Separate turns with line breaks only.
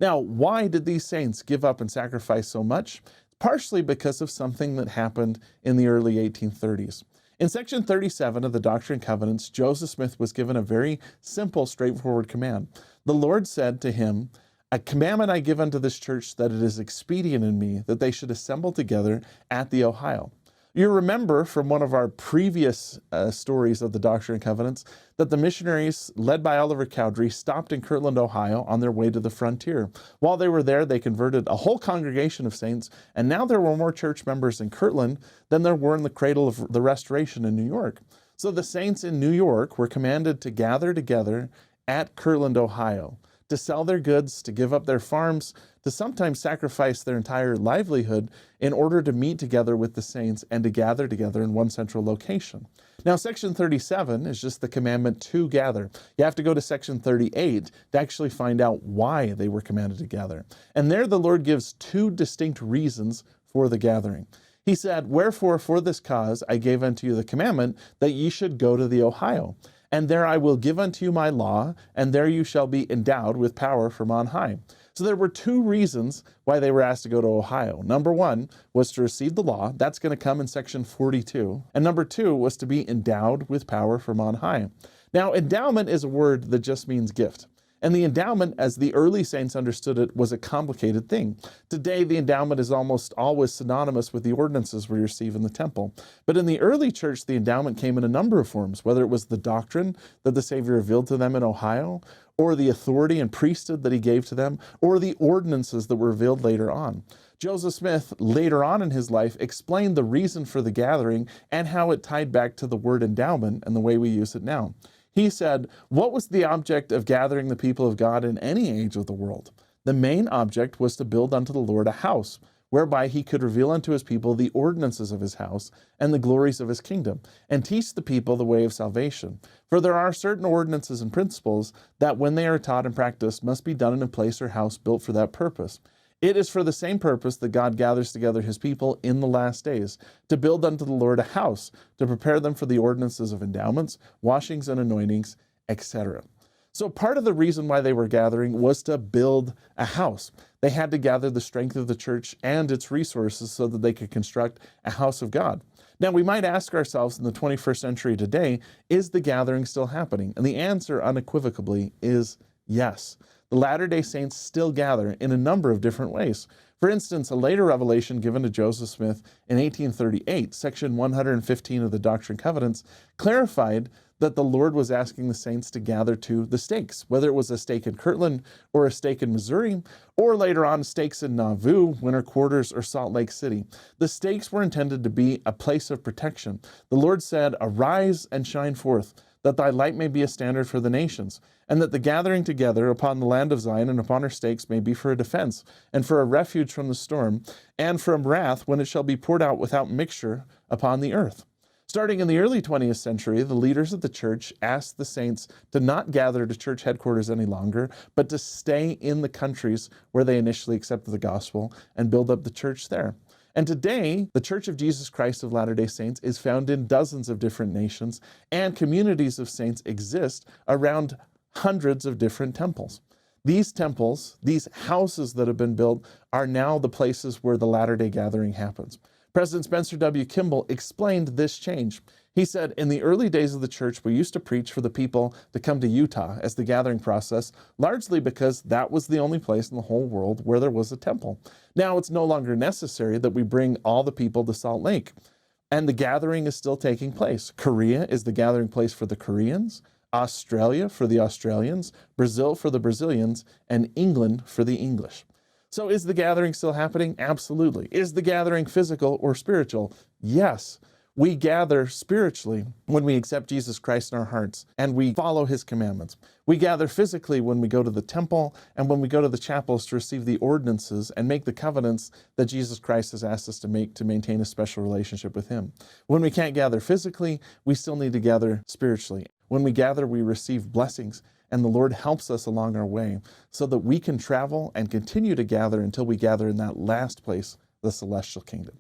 Now, why did these saints give up and sacrifice so much? Partially because of something that happened in the early 1830s. In section 37 of the Doctrine and Covenants, Joseph Smith was given a very simple, straightforward command. The Lord said to him, "A commandment I give unto this church, that it is expedient in me that they should assemble together at the Ohio." You remember from one of our previous stories of the Doctrine and Covenants that the missionaries, led by Oliver Cowdery, stopped in Kirtland, Ohio on their way to the frontier. While they were there, they converted a whole congregation of saints, and now there were more church members in Kirtland than there were in the cradle of the Restoration in New York. So the saints in New York were commanded to gather together at Kirtland, Ohio, to sell their goods, to give up their farms, to sometimes sacrifice their entire livelihood in order to meet together with the saints and to gather together in one central location. Now, section 37 is just the commandment to gather. You have to go to section 38 to actually find out why they were commanded to gather. And there the Lord gives two distinct reasons for the gathering. He said, "Wherefore for this cause I gave unto you the commandment that ye should go to the Ohio. And there I will give unto you my law, and there you shall be endowed with power from on high." So there were two reasons why they were asked to go to Ohio. Number one was to receive the law. That's going to come in section 42. And number two was to be endowed with power from on high. Now, endowment is a word that just means gift. And the endowment, as the early saints understood it, was a complicated thing. Today, the endowment is almost always synonymous with the ordinances we receive in the temple. But in the early church, the endowment came in a number of forms, whether it was the doctrine that the Savior revealed to them in Ohio, or the authority and priesthood that he gave to them, or the ordinances that were revealed later on. Joseph Smith, later on in his life, explained the reason for the gathering and how it tied back to the word endowment and the way we use it now. He said, "What was the object of gathering the people of God in any age of the world? The main object was to build unto the Lord a house, whereby he could reveal unto his people the ordinances of his house and the glories of his kingdom, and teach the people the way of salvation. For there are certain ordinances and principles that, when they are taught and practiced, must be done in a place or house built for that purpose. It is for the same purpose that God gathers together his people in the last days, to build unto the Lord a house, to prepare them for the ordinances of endowments, washings and anointings, etc." So part of the reason why they were gathering was to build a house. They had to gather the strength of the church and its resources so that they could construct a house of God. Now, we might ask ourselves in the 21st century today, is the gathering still happening? And the answer unequivocally is yes. The Latter-day Saints still gather in a number of different ways. For instance, a later revelation given to Joseph Smith in 1838, section 115 of the Doctrine and Covenants, clarified that the Lord was asking the saints to gather to the stakes, whether it was a stake in Kirtland or a stake in Missouri, or later on stakes in Nauvoo, Winter Quarters, or Salt Lake City. The stakes were intended to be a place of protection. The Lord said, "Arise and shine forth, that thy light may be a standard for the nations, and that the gathering together upon the land of Zion and upon her stakes may be for a defense, and for a refuge from the storm, and from wrath when it shall be poured out without mixture upon the earth." Starting in the early 20th century, the leaders of the church asked the saints to not gather to church headquarters any longer, but to stay in the countries where they initially accepted the gospel and build up the church there. And today, the Church of Jesus Christ of Latter-day Saints is found in dozens of different nations, and communities of saints exist around hundreds of different temples. These temples, these houses that have been built, are now the places where the Latter-day gathering happens. President Spencer W. Kimball explained this change. He said, "In the early days of the church, we used to preach for the people to come to Utah as the gathering process, largely because that was the only place in the whole world where there was a temple. Now it's no longer necessary that we bring all the people to Salt Lake, and the gathering is still taking place. Korea is the gathering place for the Koreans, Australia for the Australians, Brazil for the Brazilians, and England for the English." So is the gathering still happening? Absolutely. Is the gathering physical or spiritual? Yes. We gather spiritually when we accept Jesus Christ in our hearts and we follow his commandments. We gather physically when we go to the temple and when we go to the chapels to receive the ordinances and make the covenants that Jesus Christ has asked us to make to maintain a special relationship with him. When we can't gather physically, we still need to gather spiritually. When we gather, we receive blessings, and the Lord helps us along our way so that we can travel and continue to gather until we gather in that last place, the celestial kingdom.